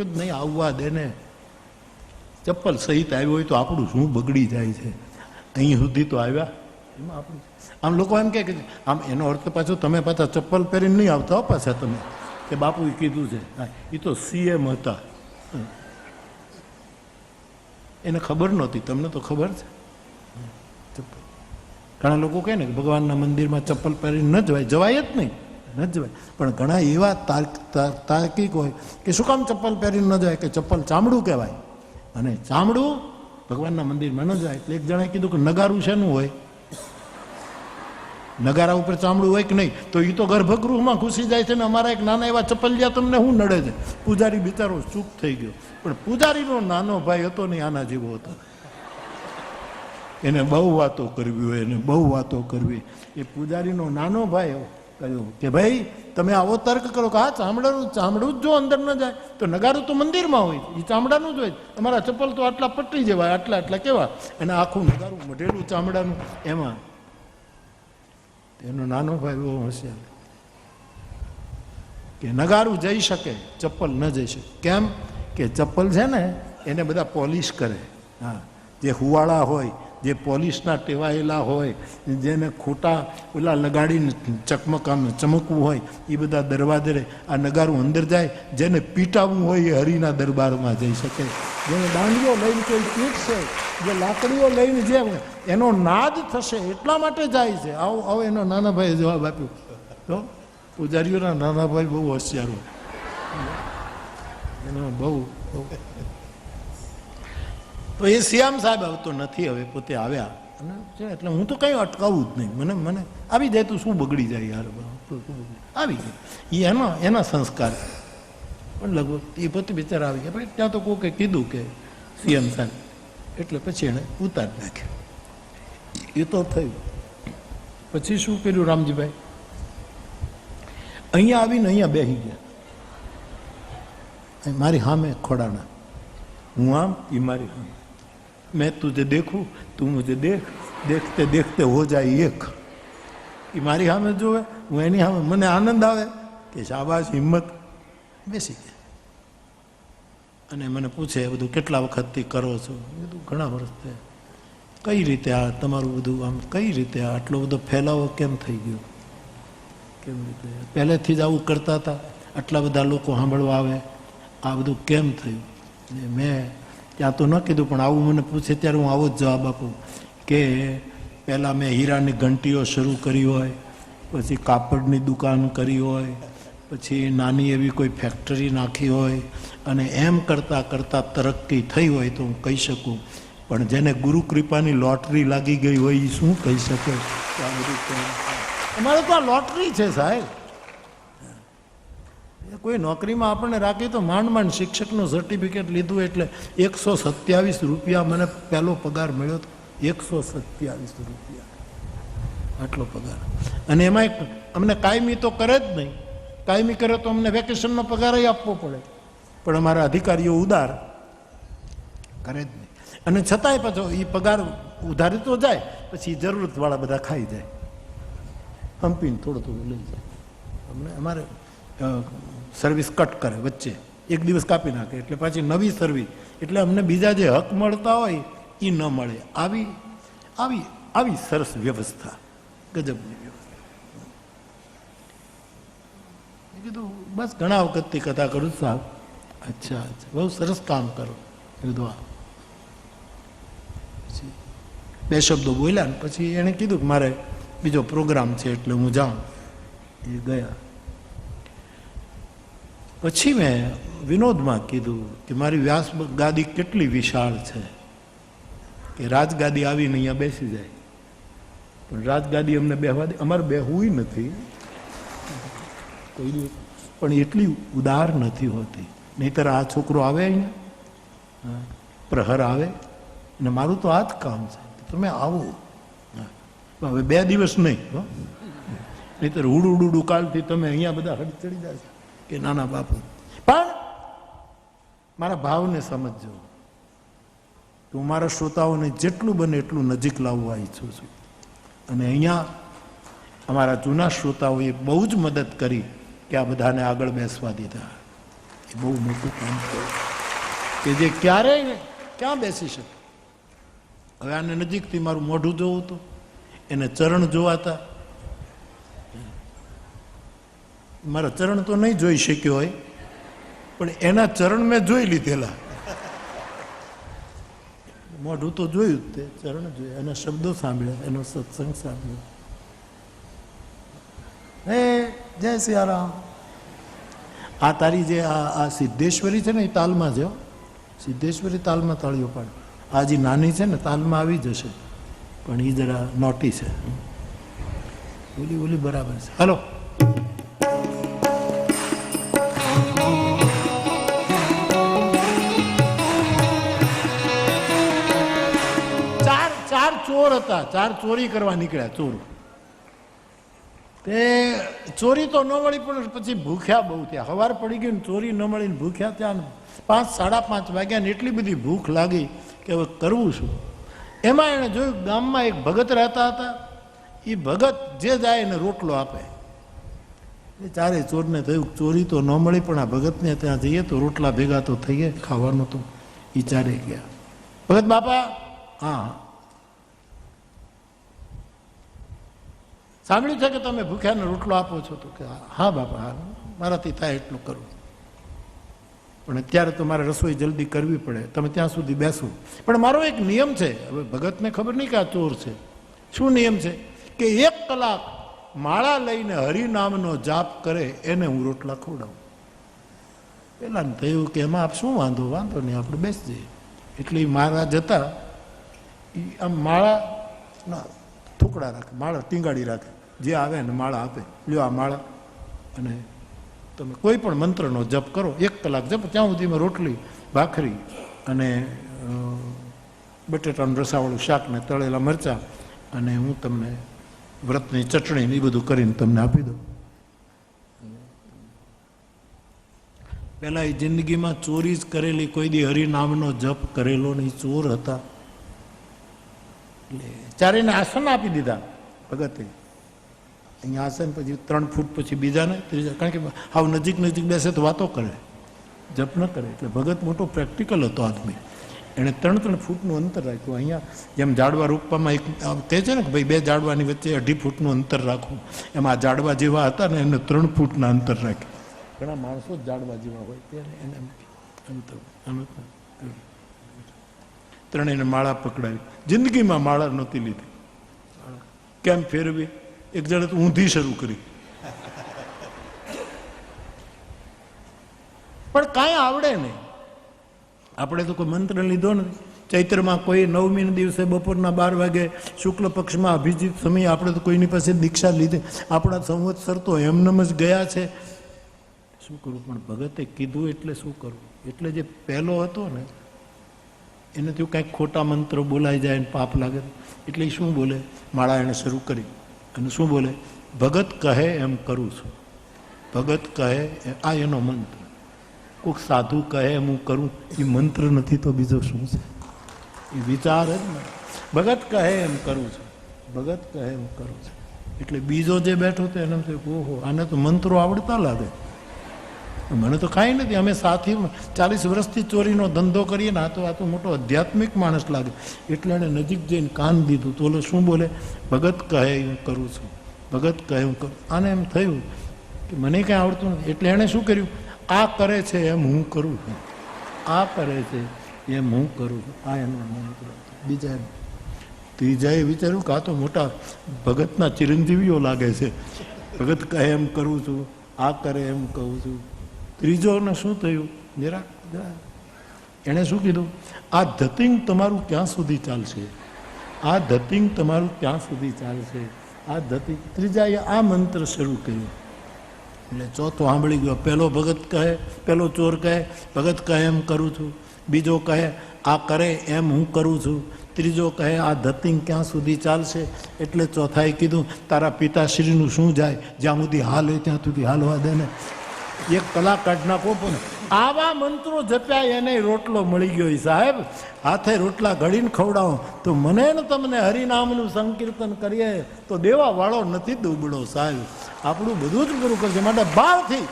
નહીં આવવા દે ને, ચપ્પલ સહિત આવ્યો હોય તો આપણું શું બગડી જાય છે, અહીં સુધી તો આવ્યા એમાં આપણું. આમ લોકો એમ કે આમ એનો અર્થ પાછો તમે પાછા ચપ્પલ પહેરીને નહીં આવતા પાછા તમે કે બાપુએ કીધું છે. હા, એ તો CM હતા, એને ખબર નહોતી, તમને તો ખબર છે. ઘણા લોકો કહે ને કે ભગવાનના મંદિરમાં ચપ્પલ પહેરીને ન જવાય, જવાય જ નહીં, ન જવાય. પણ ઘણા એવા તાર્કિક હોય કે શું કામ ચપ્પલ પહેરીને ન જાય, કે ચપ્પલ ચામડું કહેવાય અને ચામડું ભગવાનના મંદિરમાં ન જાય. એટલે એક જણાએ કીધું કે નગારું શેનું હોય, નગારા ઉપર ચામડું હોય કે નહીં, તો એ તો ગર્ભગૃહમાં ઘૂસી જાય છે ને અમારા એક નાના એવા ચપ્પલિયા તમને શું નડે છે. પૂજારી બિચારો ચૂપ થઈ ગયો, પણ પૂજારીનો નાનો ભાઈ હતો ને આના જેવો હતો, એને બહુ વાતો કરવી હોય, એને બહુ વાતો કરવી. એ પૂજારીનો નાનો ભાઈ કહ્યું કે ભાઈ તમે આવો તર્ક કરો કે હા ચામડું જ જો અંદર ન જાય તો નગારું તો મંદિરમાં હોય, એ ચામડાનું જ હોય, તમારા ચપ્પલ તો આટલા પટરી જવાય, આટલા કેવા, અને આખું નગારું મઢેલું ચામડાનું. એમાં એનો નાનો ભાઈ બહુ હોશિયાર કે નગારું જઈ શકે, ચપ્પલ ન જઈ શકે. કેમ કે ચપ્પલ છે ને એને બધા પોલિશ કરે. હા, જે હુવાળા હોય, જે પોલિશના ટેવાયેલા હોય, જેને ખોટા ઓલા લગાડીને ચમકવું હોય, એ બધા દરવાજે આ નગારું અંદર જાય. જેને પીટાવવું હોય એ હરિના દરબારમાં જઈ શકે. જેને દાંડીઓ લઈને કોઈ પીટશે, જે લાકડીઓ લઈને જે એનો નાદ થશે એટલા માટે જાય છે. આવો એનો નાના ભાઈએ જવાબ આપ્યો. તો પૂજારીઓના નાના ભાઈ બહુ હોશિયાર હોય, એનો બહુ. તો એ CM સાહેબ આવતો નથી, હવે પોતે આવ્યા અને એટલે હું તો કંઈ અટકાવું જ નહીં. મને આવી જાય તો શું બગડી જાય યાર, આવી જાય એ એના સંસ્કાર. પણ લગભગ એ પોતે બિચારા આવી ગયા. ત્યાં તો કોકે કીધું કે CM સાહેબ, એટલે પછી એણે ઉતારી નાખ્યો. એ તો થયું. પછી શું કર્યું રામજીભાઈ, અહીંયા આવીને અહીંયા બેસી ગયા. મારી સામે ખોડાણા, હું આમ, એ મારી સામે. मैं तुझे देखूं, तू मुझे देख, देखते देखते हो जाए एक. એ મારી સામે જોવે, હું એની સામે, મને આનંદ આવે કે શાબાશ, હિંમત. બેસી ગયા અને મને પૂછે બધું કેટલા વખતથી કરો છો? બધું ઘણા વર્ષથી. કઈ રીતે આ તમારું બધું આમ, કઈ રીતે આટલો બધો ફેલાવો કેમ થઈ ગયો, કેમ રીતે પહેલેથી જ આવું કરતા હતા, આટલા બધા લોકો સાંભળવા આવે, આ બધું કેમ થયું? મેં ત્યાં તો ન કીધું, પણ આવું મને પૂછે ત્યારે હું આવો જ જવાબ આપું કે પહેલાં મેં હીરાની ઘંટીઓ શરૂ કરી હોય, પછી કાપડની દુકાન કરી હોય, પછી નાની એવી કોઈ ફેક્ટરી નાખી હોય, અને એમ કરતાં કરતાં તરક્કી થઈ હોય તો હું કહી શકું. પણ જેને ગુરુ કૃપાની લોટરી લાગી ગઈ હોય એ શું કહી શકે? અમારે તો આ લોટરી છે સાહેબ. કોઈ નોકરીમાં આપણને રાખી તો માંડ શિક્ષકનું સર્ટિફિકેટ લીધું એટલે 127 રૂપિયા મને પહેલો પગાર મળ્યો હતો. 127 રૂપિયા આટલો પગાર. અને એમાં અમને કાયમી તો કરે જ નહીં. કાયમી કરે તો અમને વેકેશનનો પગાર આપવો પડે, પણ અમારા અધિકારીઓ ઉદાર કરે જ નહીં. અને છતાંય પાછો એ પગાર ઉધારી તો જાય, પછી જરૂરતવાળા બધા ખાઈ જાય, હંપીને થોડું લઈ જાય. અમને અમારે સર્વિસ કટ કરે, વચ્ચે એક દિવસ કાપી નાખે, એટલે પાછી નવી સર્વિસ. એટલે અમને બીજા જે હક મળતા હોય એ ન મળે. આવી આવી આવી સરસ વ્યવસ્થા, ગજબની વ્યવસ્થા. મેં કીધું બસ ઘણા વખતથી કથા કરું સાહેબ. અચ્છા અચ્છા, બહુ સરસ કામ કરો. કીધું હા. પછી 2 શબ્દો બોલ્યા ને પછી એણે કીધું કે મારે બીજો પ્રોગ્રામ છે એટલે હું જાઉં. એ ગયા. પછી મેં વિનોદમાં કીધું કે મારી વ્યાસ ગાદી કેટલી વિશાળ છે કે રાજગાદી આવીને અહીંયા બેસી જાય, પણ રાજગાદી અમને બેહવા દે? અમારે બેહવું નથી કોઈ, પણ એટલી ઉદાર નથી હોતી. નહીંતર આ છોકરો આવે અહીંયા, પ્રહર આવે, અને મારું તો આ જ કામ છે, તમે આવો. હવે 2 દિવસ નહીં, નહીંતર ઉડું કાલથી તમે અહીંયા બધા હડી ચડી જાય કે નાના બાપુ. પણ મારા ભાવને સમજજો. હું મારા શ્રોતાઓને જેટલું બને એટલું નજીક લાવવા ઈચ્છું છું. અને અહીંયા અમારા જૂના શ્રોતાઓએ બહુ જ મદદ કરી કે આ બધાને આગળ બેસવા દીધા. બહુ મોટું કામ થયું કે જે ક્યારેય ક્યાં બેસી શકે. હવે આને નજીકથી મારું મોઢું જોવું હતું, એને ચરણ જોવાતા. મારા ચરણ તો નહીં જોઈ શક્યો હોય, પણ એના ચરણ મેં જોઈ લીધેલા. મોઢું તો જોયું જ, તે ચરણ જોયું, એના શબ્દો સાંભળ્યા, એનો સત્સંગ સાંભળ્યો. હે જય સિયારામ. આ તારી જે આ સિદ્ધેશ્વરી છે ને, એ તાલમાં છે. સિદ્ધેશ્વરી તાલમાં તાળીઓ પાડે. આ જે નાની છે ને, તાલમાં આવી જશે, પણ એ જરા નોટી છે. ઓલી બરાબર છે. હલો. ચાર ચોર હતા, ચાર ચોરી કરવા નીકળ્યા. ચોર તે ચોરી તો ન મળી, પણ પછી ભૂખ્યા બહુ થયા. સવાર પડી ગઈ ને ચોરી ન મળીને ભૂખ્યા ત્યાં 5, 5:30 વાગ્યા ને એટલી બધી ભૂખ લાગી કે હવે કરવું શું. એમાં એણે જોયું ગામમાં એક ભગત રહેતા હતા. એ ભગત જે જાય એને રોટલો આપે. એ ચારે ચોરને થયું ચોરી તો ન મળી, પણ આ ભગતને ત્યાં જઈએ તો રોટલા ભેગા તો થઈએ, ખાવાનું તો. એ ચારે ગયા. ભગત બાપા, હા સાંભળ્યું છે કે તમે ભૂખ્યાને રોટલો આપો છો? તો કે હા બાપા, હા મારાથી થાય એટલું કરવું, પણ અત્યારે તો મારે રસોઈ જલ્દી કરવી પડે, તમે ત્યાં સુધી બેસો. પણ મારો એક નિયમ છે. હવે ભગતને ખબર નહીં કે આ ચોર છે. શું નિયમ છે? કે 1 કલાક માળા લઈને હરિનામનો જાપ કરે એને હું રોટલા ખવડાવું. પેલા થયું કે એમાં આપ શું વાંધો નહીં, આપણે બેસી જઈએ. એટલે મહારાજ હતા, એ આમ માળાના થૂકડા રાખે, માળા ટીંગાડી રાખે, જે આવે ને માળા આપે. લ્યો આ માળા, અને તમે કોઈ પણ મંત્રનો જપ કરો, 1 કલાક જપ, ત્યાં સુધીમાં રોટલી ભાખરી અને બટેટાનું રસાવાળું શાક ને તળેલા મરચાં અને હું તમને વ્રતની ચટણી ને એ બધું કરીને તમને આપી દઉં. પેલા એ જિંદગીમાં ચોરી જ કરેલી, કોઈ દી હરિનામનો જપ કરેલો નહીં, ચોર હતા. એટલે ચારેને આસન આપી દીધા ભગતે. અહીંયા આસન, પછી 3 ફૂટ પછી બીજાને, ત્રીજા, કારણ કે હાવ નજીક બેસે તો વાતો કરે, જપ ન કરે. એટલે ભગત મોટો પ્રેક્ટિકલ હતો આદમી. એણે 3 ફૂટનું અંતર રાખ્યું. અહીંયા જેમ જાડવા રૂપમાં એક કહે છે ને કે ભાઈ 2 જાડવાની વચ્ચે 2.5 ફૂટનું અંતર રાખવું, એમાં જાડવા જેવા હતા ને એને 3 ફૂટના અંતર રાખ્યું. ઘણા માણસો જ જાડવા જેવા હોય ત્યારે એને અંતર. ત્રણેયને માળા પકડાવી. જિંદગીમાં માળા નહોતી લીધી. કેમ ફેરવી? એક જણે તો ઊંધી શરૂ કરી, પણ કાંઈ આવડે નહીં. આપણે તો કોઈ મંત્ર લીધો નથી. ચૈત્રમાં કોઈ 9મી દિવસે બપોરના 12 વાગે શુક્લ પક્ષમાં અભિજીત સમયે આપણે તો કોઈની પાસે દીક્ષા લીધી. આપણા સંવત્સર તો એમનેમ જ ગયા છે. શું કરવું? પણ ભગતે કીધું એટલે શું કરવું? એટલે જે પહેલો હતો ને, એને તો કાંઈક ખોટા મંત્રો બોલાઈ જાય ને પાપ લાગે, એટલે શું બોલે? માળા એને શરૂ કરી અને શું બોલે? ભગત કહે એમ કરું છું. ભગત કહે, આ એનો મંત્ર. કોઈક સાધુ કહે એમ હું કરું, એ મંત્ર નથી તો બીજો શું છે? એ વિચાર જ ને. ભગત કહે એમ કરું છું, ભગત કહે એમ કરું છું. એટલે બીજો જે બેઠો હતો એને ઓહો, આને તો મંત્રો આવડતા લાગે. મને તો કાંઈ નથી. અમે સાથી 40 વર્ષથી ચોરીનો ધંધો કરીએ ને, આ તો મોટો આધ્યાત્મિક માણસ લાગે. એટલે એને નજીક જઈને કાન દીધું તો ઓલો શું બોલે? ભગત કહે હું કરું છું, ભગત કહે હું કરું. આને એમ થયું કે મને કાંઈ આવડતું નથી. એટલે એણે શું કર્યું? આ કરે છે એમ હું કરું છું, આ કરે છે એમ હું કરું છું. આ એનો મંત્ર. બીજા ત્રીજાએ વિચાર્યું કે આ તો મોટા ભગતના ચિરંજીવીઓ લાગે છે. ભગત કહે એમ કરું છું, આ કરે એમ કહું છું. ત્રીજોને શું થયું? એણે શું કીધું? આ ધતિંગ તમારું ક્યાં સુધી ચાલશે? આ ધતિંગ તમારું ક્યાં સુધી ચાલશે? આ ધતિંગ. ત્રીજાએ આ મંત્ર શરૂ કર્યું. એટલે ચોથો સાંભળી ગયો. પહેલો ભગત કહે, પહેલો ચોર કહે ભગત કહે એમ કરું છું. બીજો કહે આ કરે એમ હું કરું છું. ત્રીજો કહે આ ધતિંગ ક્યાં સુધી ચાલશે? એટલે ચોથાએ કીધું તારા પિતાશ્રીનું શું જાય, જ્યાં સુધી હાલ હોય ત્યાં સુધી હાલવા દે ને. 1 કલાક કાઢ નાખો. પણ આવા મંત્રો જપ્યા એને રોટલો મળી ગયો. સાહેબ હાથે રોટલા ઘડીને ખવડાવો તો મને ને તમને હરિનામનું સંકીર્તન કરીએ તો દેવા વાળો નથી દુબળો. સાહેબ આપણું બધું જ પૂરું કરશે. માટે ભાવથી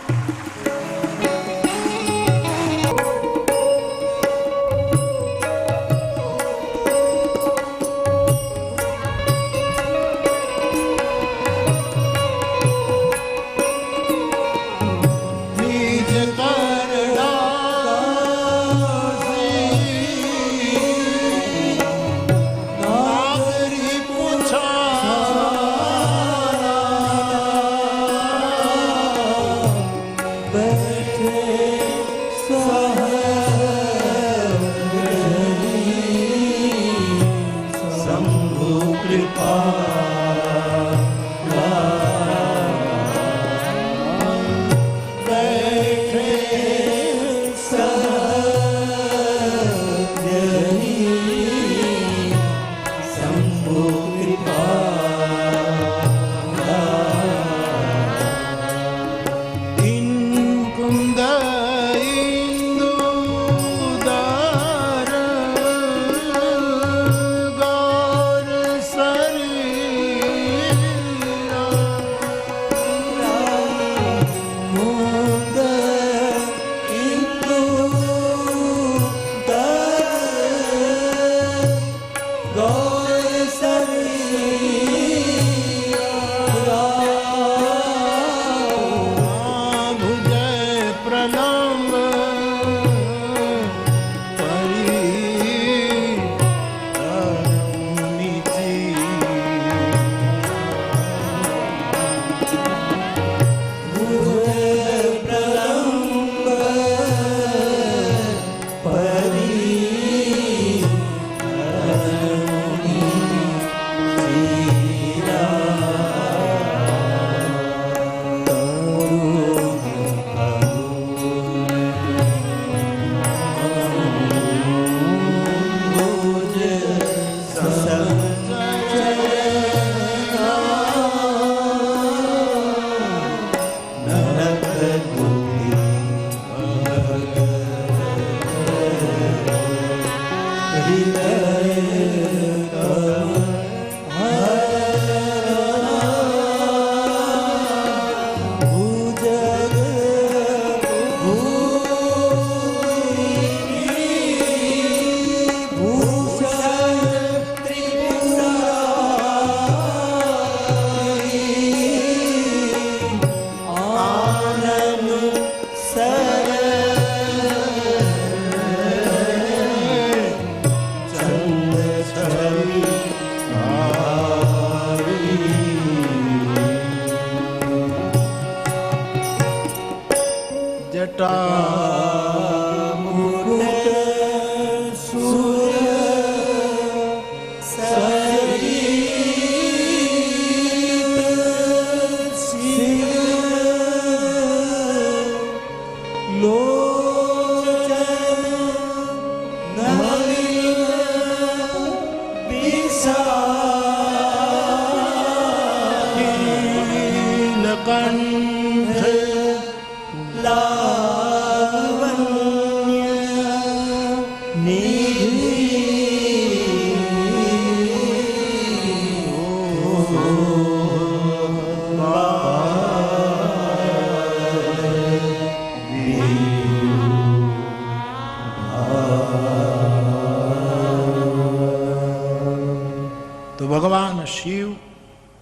ભગવાન શિવ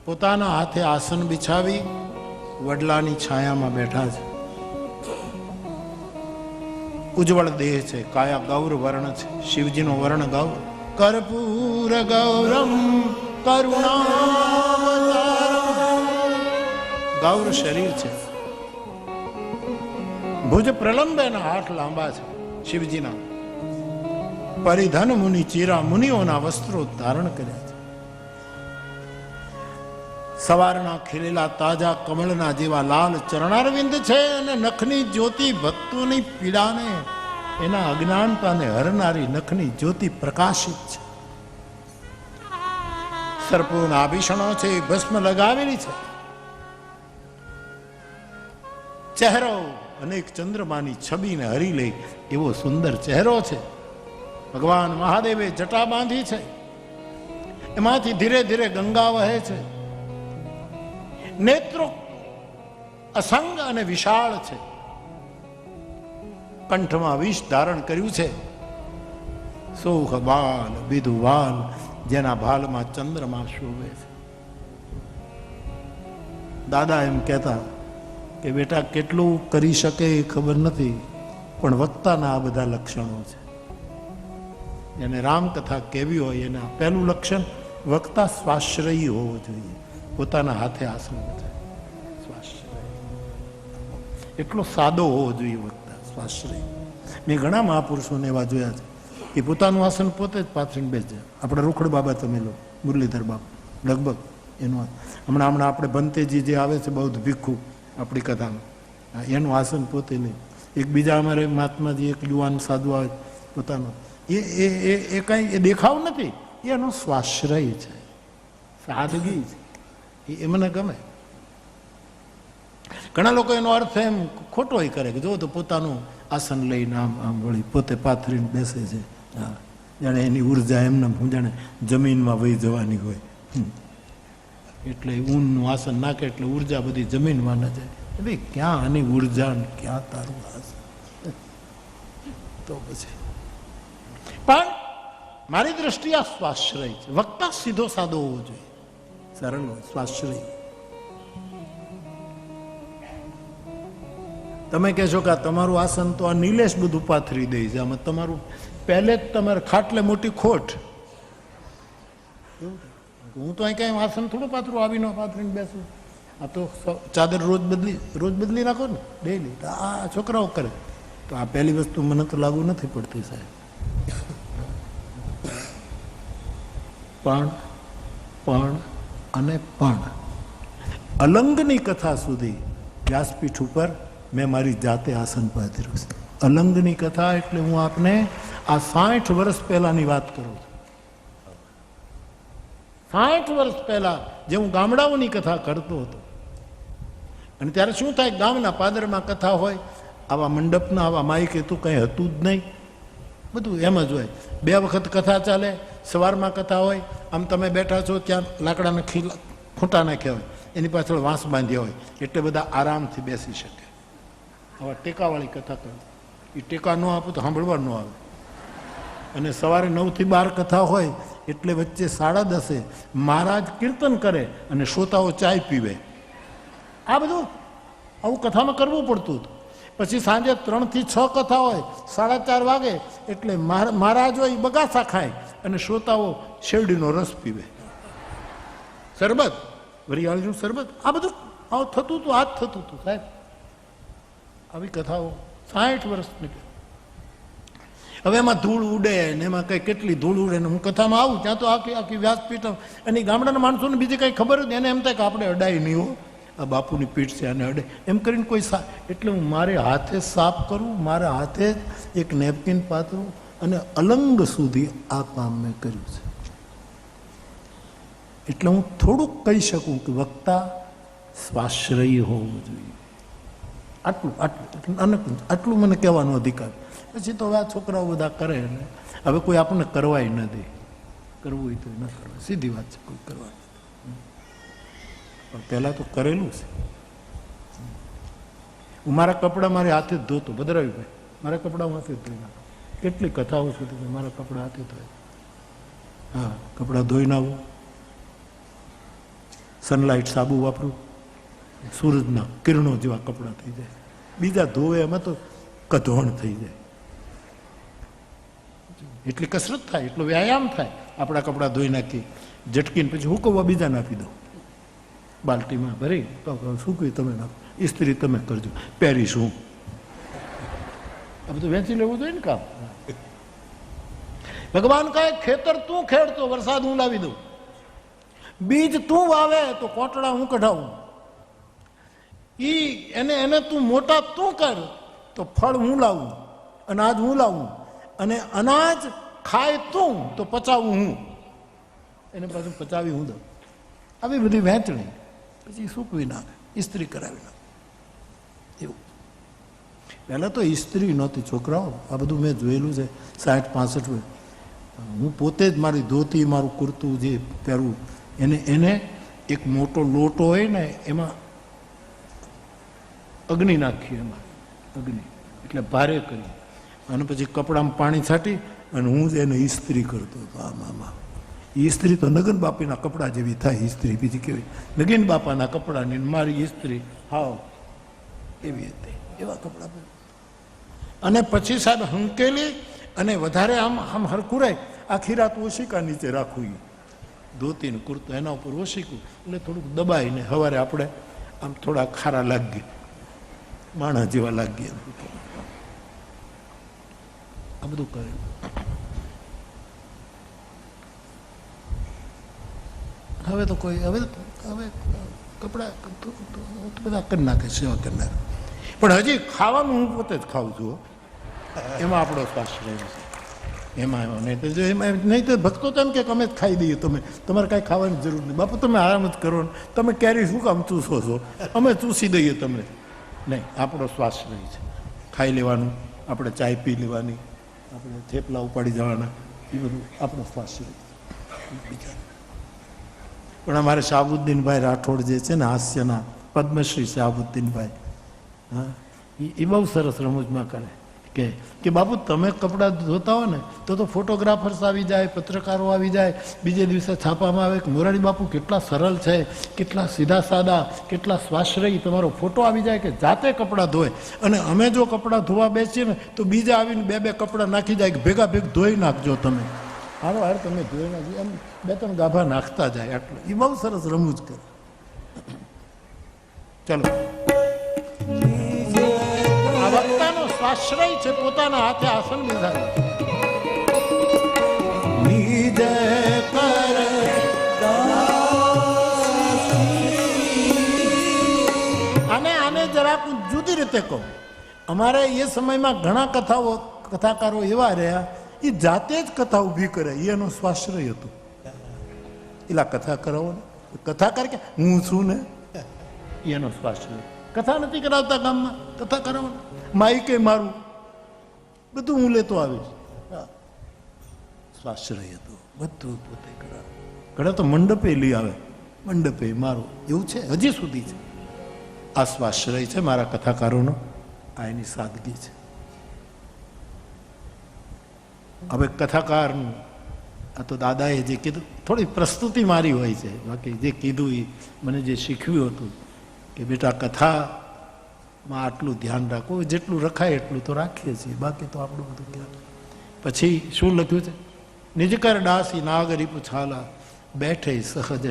પોતાના હાથે આસન બિછાવી વડલાની છાયામાં બેઠા છે. ઉજ્જવળ દેહ છે, કાયા ગૌર વર્ણ છે. શિવજીનો વર્ણ ગૌર. કર્પૂર ગૌરમ કરુણાવતારમ. ગૌર શરીર છે. ભુજ પ્રલંબેના હાથ લાંબા છે શિવજીના. પરિધન મુનિ ચીરા, મુનિઓના વસ્ત્રો ધારણ કર્યા છે. સવારના ખીલેલા તાજા કમળના જેવા લાલ ચરણારવિંદ છે અને નખની જ્યોતિ ભક્તોની પીડાને, એના અજ્ઞાનતાને હરનારી નખની જ્યોતિ પ્રકાશિત છે. સર્પોના આભૂષણો છે, ભસ્મ લગાવેલી છે. ચહેરો અનેક ચંદ્રમાની છબીને હરી લે એવો સુંદર ચહેરો છે. ભગવાન મહાદેવે જટા બાંધી છે, એમાંથી ધીરે ધીરે ગંગા વહે છે. નેત્રો અસંગ અને વિશાળ છે. કંઠમાં વિષ ધારણ કર્યું છે. સોખ બાલ વિધુ વાલ, જેના ભાલમાં ચંદ્રમાં શોભે છે. દાદા એમ કહેતા કે બેટા કેટલું કરી શકે એ ખબર નથી, પણ વક્તાના આ બધા લક્ષણો છે. એને રામકથા કેવી હોય એના પહેલું લક્ષણ વક્તા સ્વાશ્રયી હોવો જોઈએ. પોતાના હાથે આસન સ્વાશ્રય, એટલો સાદો હોવો જોઈએ વક્તા. સ્વાશ્રય મેં ઘણા મહાપુરુષોને એવા જોયા છે કે પોતાનું આસન પોતે જ પાથરીને બેસે. આપણે રોકડ બાબા તમે લો, મુરલીધર બાબા લગભગ એનું હમણાં આપણે ભંતેજી જે આવે છે બૌદ્ધ ભિક્ષુ આપણી કથામાં, એનું આસન પોતે લે. એક બીજા અમારે મહાત્માજી એક યુવાન સાધુ આવે પોતાનો, એ કઈ એ દેખાવ નથી, એનો સ્વાશ્રય છે, સાદગી છે, એ મને ગમે. ઘણા લોકો એનો અર્થ એમ ખોટો કરે કે જો તો પોતાનું આસન લઈને આમ વળી પોતે પાથરીને બેસે છે, જાણે એની ઉર્જા એમને હું જાણે જમીનમાં વહી જવાની હોય, એટલે ઊનનું આસન નાખે એટલે ઉર્જા બધી જમીનમાં ન જાય. ભાઈ ક્યાં આની ઉર્જા ને ક્યાં તારું આસન? તો પછી પણ મારી દ્રષ્ટિએ આ સ્વાશ્રય છે. વક્તા સીધો સાદો હોવો જોઈએ, સરળ હોય, સ્વાશ્રય. તમે કહેશો કે તમારું આસન તો આ નિલેશ બધું પાથરી દે છે, આમાં તમારું પહેલે જ તમારે ખાટલે મોટી ખોટ. હું તો અહીં કઈ આસન થોડું પાથરું, આવી ન પાથરીને બેસું. આ તો ચાદર રોજ બદલી નાખો ને ડેલી. આ છોકરાઓ કરે તો આ પહેલી વસ્તુ મને તો લાગુ નથી પડતી સાહેબ. પણ અને પણ અલંગની કથા સુધી વ્યાસપીઠ ઉપર મેં મારી જાતે આસન પાથર્યું છે. અલંગની કથા એટલે હું આપને આ 60 વર્ષ પહેલાની વાત કરું છું. 60 વર્ષ પહેલા જે હું ગામડાઓની કથા કરતો હતો, અને ત્યારે શું થાય, ગામના પાદરમાં કથા હોય, આવા મંડપના આવા માઇક એ તો કંઈ હતું જ નહીં, બધું એમ જ હોય. 2 વખત કથા ચાલે, સવારમાં કથા હોય, આમ તમે બેઠા છો ત્યાં લાકડાના ખૂંટા નાખ્યા હોય, એની પાછળ વાંસ બાંધ્યા હોય, એટલે બધા આરામથી બેસી શકે. આવા ટેકાવાળી કથા કરે, એ ટેકા ન આપો તો સાંભળવા ન આવે. અને સવારે 9 થી 12 કથા હોય, એટલે વચ્ચે 10:30 મહારાજ કીર્તન કરે અને શ્રોતાઓ ચાય પીવે. આ બધું આવું કથામાં કરવું પડતું હતું. પછી સાંજે 3 થી 6 કથા હોય, 4:30 વાગે એટલે મહારાજ હોય બગાસા ખાય અને શ્રોતાઓ શેરડીનો રસ પીવે, શરબત, વરિયાળીનું શરબત. આ બધું આવું થતું હતું, આ જ થતું હતું સાહેબ. આવી કથાઓ 60 વર્ષની. હવે એમાં ધૂળ ઉડે ને એમાં કઈ કેટલી ધૂળ ઉડે ને હું કથામાં આવું ત્યાં તો આખી વ્યાસપીઠ, અને ગામડાના માણસોને બીજી કઈ ખબર જ એને એમ થાય કે આપણે અડાય નહીં હો, આ બાપુની પીઠ છે આને અડે, એમ કરીને કોઈ એટલે હું મારે હાથે સાફ કરું, મારા હાથે એક નેપકિન પાથરું અને અલંગ સુધી આ કામ મેં કર્યું છે. એટલે હું થોડુંક કહી શકું કે વક્તા સ્વાશ્રય હોવું જોઈએ. આટલું મને કહેવાનો અધિકાર. પછી તો હવે આ છોકરાઓ બધા કરે ને હવે કોઈ આપણને કરવાય ન દે. કરવું હોય તો ન કરવા, સીધી વાત છે, કોઈ કરવા. પણ પહેલા તો કરેલું છે. હું મારા કપડાં મારી હાથે જ ધોતો, ભદ્રાવીભાઈ, મારા કપડાં હું હાથે જ ધોઈ નાખું. કેટલી કથાઓ સુધી મારા કપડાં હાથે ધોય. હા, કપડાં ધોઈને આવું, સનલાઇટ સાબુ વાપરું, સૂરજના કિરણો જેવા કપડાં થઈ જાય. બીજા ધોવે એમાં તો કધોણ થઈ જાય. એટલી કસરત થાય, એટલો વ્યાયામ થાય. આપણા કપડાં ધોઈ નાખી ઝટકીને પછી હુકવવા બીજાને આપી દો, બાલ્ટીમાં ભરી સૂકવી તમે નાખો, ઇસ્ત્રી તમે કરજો, પહેરીશું. આ બધું વેચી લેવું જોઈએ ને કામ. ભગવાન કહે ખેતર તું ખેડતો, વરસાદ હું લાવી દઉં, બીજ તું વાવે તો કોટડા હું કઢાવું, એને તું મોટા તું કર તો ફળ હું લાવું, અનાજ હું લાવું, અને અનાજ ખાય તું તો પચાવું હું, એને પાછું પચાવી હું દઉં. આવી બધી વહેંચણી. પછી સૂકવી નાખે, ઇસ્ત્રી કરાવી નાખે. એવું પહેલાં તો ઇસ્ત્રી નહોતી છોકરાઓ. આ બધું મેં જોયેલું છે 60-65. હું પોતે જ મારી ધોતી, મારું કુર્તું જે પહેરવું, એને એક મોટો લોટો હોય ને એમાં અગ્નિ નાખી, એમાં અગ્નિ એટલે ભારે કરી, અને પછી કપડામાં પાણી છાંટી અને હું જ એને ઇસ્ત્રી કરતો હતો. આમાં ઇસ્ત્રી તો નગન બાપીના કપડાં જેવી થાય ઇસ્ત્રી, બીજી કેવી નગીન બાપાના કપડાની મારી ઇસ્ત્રી હાવ એવી હતી, એવા કપડાં. અને પછી સાહેબ હંકેલી અને વધારે આમ હરખુરાય, આખી રાત ઓશિકા નીચે રાખવું, ધોતી ને કુર્તો એના ઉપર ઓશિકું, એટલે થોડુંક દબાઈને સવારે આપણે આમ થોડા ખારા લાગીએ, માણસ જેવા લાગીએ. આ બધું કરે. હવે તો કોઈ હવે કપડા બધા કરી નાખે, સેવા કરનાર. પણ હજી ખાવાનું હું પોતે જ ખાઉં છું, એમાં આપણો સ્વાસ્થ્ય રહે છે. એમાં નહીં તો ભક્તો તો એમ કે અમે જ ખાઈ દઈએ, તમારે કાંઈ ખાવાની જરૂર નહીં, બાપુ તમે આરામ જ કરો ને, તમે ક્યારેય શું કામ ચૂસો છો, અમે ચૂસી દઈએ તમને. નહીં, આપણો શ્વાસ રહે છે. ખાઈ લેવાનું, આપણે ચાય પી લેવાની, આપણે થેપલા ઉપાડી જવાના, એ બધું આપણો શ્વાસ રહે. બીજા પણ અમારે શાહબુદ્દીનભાઈ રાઠોડ જે છે ને, હાસ્યના પદ્મશ્રી શાહબુદ્દીનભાઈ, હા, એ બહુ સરસ રમૂજમાં કરે કે બાપુ તમે કપડાં ધોતા હો ને તો ફોટોગ્રાફર્સ આવી જાય, પત્રકારો આવી જાય, બીજે દિવસે છાપામાં આવે કે મોરારી બાપુ કેટલા સરળ છે, કેટલા સીધા સાદા, કેટલા સ્વાશ્રયી, તમારો ફોટો આવી જાય કે જાતે કપડાં ધોય. અને અમે જો કપડાં ધોવા બેસીએ ને તો બીજા આવીને બે કપડાં નાખી જાય કે ભેગા ધોઈ નાખજો તમે, હારો હાર તમે ધોઈ નાખજો, એમ 2-3 ગાભા નાખતા જાય. આટલું એ બહુ સરસ રમૂજ કરે. ચલો, આ વક્તાનો સ્વાશ્રય છે, પોતાના હાથે આસન લીધા. આને જરાક જુદી રીતે કહું. અમારે એ સમયમાં ઘણા કથાકારો એવા રહ્યા, એ જાતે જ કથા ઊભી કરે, એનો સ્વાશ્રય હતું. એલા કથા કરાવો ને, કથાકાર કે હું છું ને, એનો સ્વાશ્રય. કથા નથી કરાવતા ગામમાં, કથા કરાવો, માઈકે મારું બધું હું લેતો આવીશ. સ્વાશ્રય હતું, બધું પોતે કરાવે. ઘણા તો મંડપે લઈ આવે, મંડપે મારું, એવું છે હજી સુધી છે. આ સ્વાશ્રય છે મારા કથાકારોનો, આ એની સાદગી છે. હવે કથાકારનું આ તો દાદાએ જે કીધું, થોડી પ્રસ્તુતિ મારી હોય છે, બાકી જે કીધું એ મને જે શીખવ્યું હતું કે બેટા કથામાં આટલું ધ્યાન રાખવું, જેટલું રખાય એટલું તો રાખીએ છીએ, બાકી તો આપણું બધું ધ્યાન. પછી શું લખ્યું છે? નિજકર ડાસી નાગરી પૂછાલા બેઠે સહજ.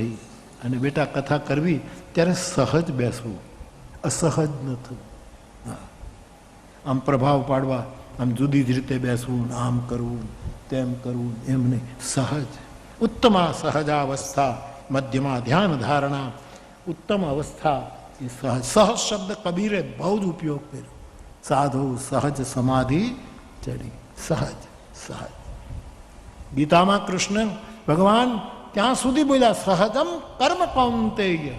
અને બેટા કથા કરવી ત્યારે સહજ બેસવું, અસહજ ન થવું. હા, આમ પ્રભાવ પાડવા, આમ જુદી જ રીતે બેસવું, આમ કરવું, તેમ કરવું, એમ નહીં, સહજ. ઉત્તમા સહજાવસ્થા મધ્યમાં ધ્યાન ધારણા. ઉત્તમ અવસ્થા એ સહજ. સહજ શબ્દ કબીરે બહુ જ ઉપયોગ કર્યો. સાધુ સહજ સમાધિ ચડી, સહજ સહજ. ગીતામાં કૃષ્ણ ભગવાન ત્યાં સુધી બોલ્યા સહજમ કર્મ કૌંતેય.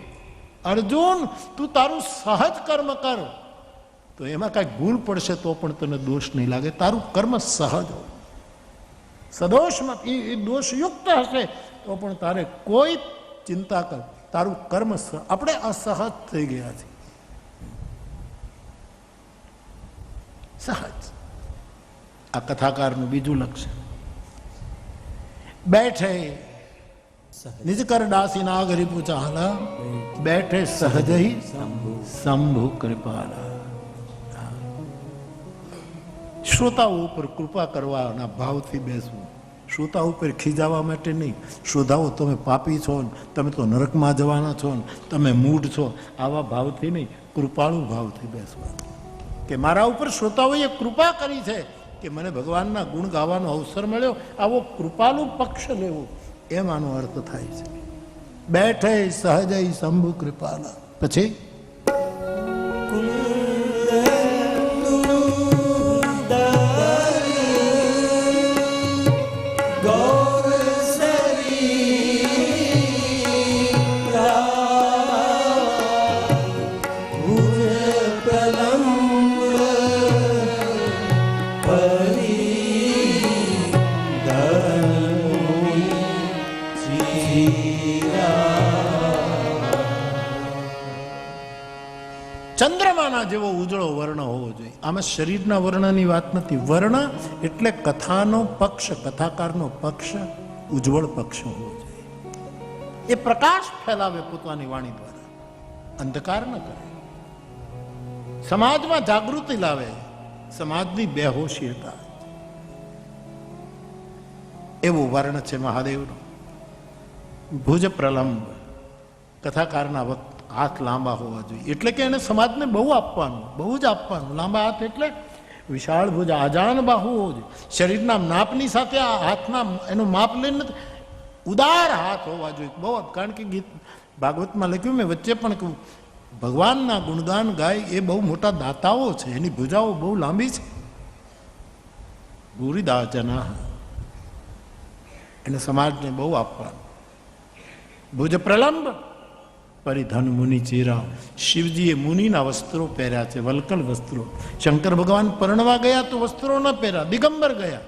અર્જુન તું તારું સહજ કર્મ કર, તો એમાં કાંઈક ભૂલ પડશે તો પણ તને દોષ નહીં લાગે. તારું કર્મ સહજ હોય, સદોષમાં એ દોષયુક્ત હશે તો પણ તારે કોઈ ચિંતા કર, તારું કર્મ. આપણે અસહજ થઈ ગયા છીએ. સહજ આ કથાકારનું બીજું લક્ષ્ય. બેઠે નિજ કર ડાસી નાગરી પૂછા હાલા, બેઠે સહજ શંભુ કૃપાલા. શ્રોતાઓ ઉપર કૃપા કરવાના ભાવથી બેસવું. શ્રોતા ઉપર ખીજાવા માટે નહીં. શ્રોતાઓ તમે પાપી છો, તમે તો નરકમાં જવાના છો, તમે મૂઢ છો, આવા ભાવથી નહીં, કૃપાળુ ભાવથી બેસવા. કે મારા ઉપર શ્રોતાઓએ કૃપા કરી છે કે મને ભગવાનના ગુણ ગાવાનો અવસર મળ્યો, આવો કૃપાલુ પક્ષ લેવો, એમ આનો અર્થ થાય છે. બેઠે સહજ શંભુ કૃપાલા. પછી ચંદ્રમાના જેવો ઉજળો વર્ણ હોવો જોઈએ. આમાં શરીરના વર્ણની વાત નથી. વર્ણ એટલે કથાનો પક્ષ, કથાકારનો પક્ષ ઉજ્જવળ પક્ષ હોવો જોઈએ. એ પ્રકાશ ફેલાવે પોતાની વાણી દ્વારા, અંધકાર ન કરે, સમાજમાં જાગૃતિ લાવે, સમાજની બેહોશી હટાવે. એવો વર્ણ છે મહાદેવનો. ભુજ પ્રલંબ, કથાકારના હાથ લાંબા હોવા જોઈએ. એટલે કે એને સમાજને બહુ આપવાનું, બહુ જ આપવાનું. લાંબા હાથ એટલે વિશાળ ભુજ, આજાન બાહુઓ, શરીરના માપની સાથે આ હાથના એનું માપ લઈને નથી, ઉદાર હાથ હોવા જોઈએ બહુ. કારણ કે ગીત ભાગવતમાં લખ્યું, મેં વચ્ચે પણ કહ્યું, ભગવાનના ગુણગાન ગાય એ બહુ મોટા દાતાઓ છે, એની ભુજાઓ બહુ લાંબી છે. ભૂરી દાચના એને સમાજને બહુ આપવાનું. ભુજ પ્રલંબ પરિધન મુનિ ચીરા. શિવજીએ મુનિના વસ્ત્રો પહેર્યા છે, વલકલ વસ્ત્રો. શંકર ભગવાન પરણવા ગયા તો વસ્ત્રો ન પહેર્યા, દિગંબર ગયા.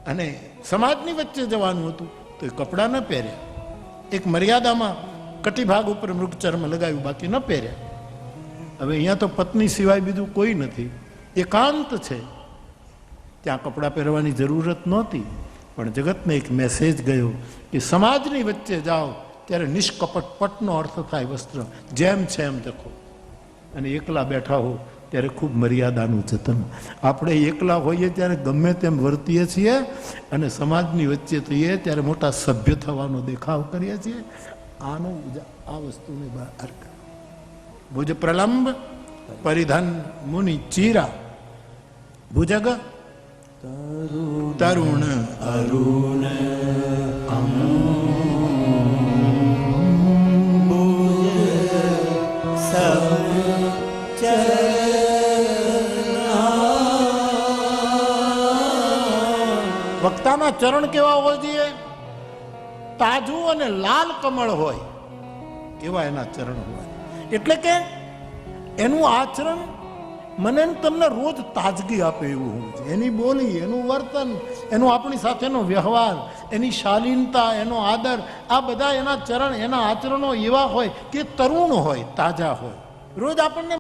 અને સમાજની વચ્ચે જવાનું હતું તો એ કપડાં ન પહેર્યા. એક મર્યાદામાં કટિભાગ ઉપર મૃગચર્મ લગાવ્યું, બાકી ન પહેર્યા. હવે અહીંયા તો પત્ની સિવાય બીજું કોઈ નથી, એકાંત છે, ત્યાં કપડાં પહેરવાની જરૂરત નહોતી. પણ જગતને એક મેસેજ ગયો કે સમાજની વચ્ચે જાઓ ત્યારે નિષ્કપટ, પટનો અર્થ થાય વસ્ત્ર, જેમ છે એમ દેખો. અને એકલા બેઠા હો ત્યારે ખૂબ મર્યાદાનું જતન. આપણે એકલા હોઈએ ત્યારે ગમે તેમ વર્તીએ છીએ, અને સમાજની વચ્ચે થઈએ ત્યારે મોટા સભ્ય થવાનો દેખાવ કરીએ છીએ. આનો આ વસ્તુને બહાર કરો. ભુજ પ્રલંબ પરિધન મુનિ ચીરા. ભુજગ તરુણ અરુણ વક્તાના ચરણ કેવા હોવા જોઈએ? તાજુ અને લાલ કમળ હોય એવા એના ચરણ હોય. એટલે કે એનું આચરણ મને તમને રોજ તાજગી આપે એવું હોવું જોઈએ. એની બોલી, એનું વર્તન, એનો આપણી સાથેનો વ્યવહાર, એની શાલીનતા, એનો આદર, આ બધા એના ચરણ, એના આચરણો એવા હોય કે તરુણ હોય, તાજા હોય. રોજ આપણને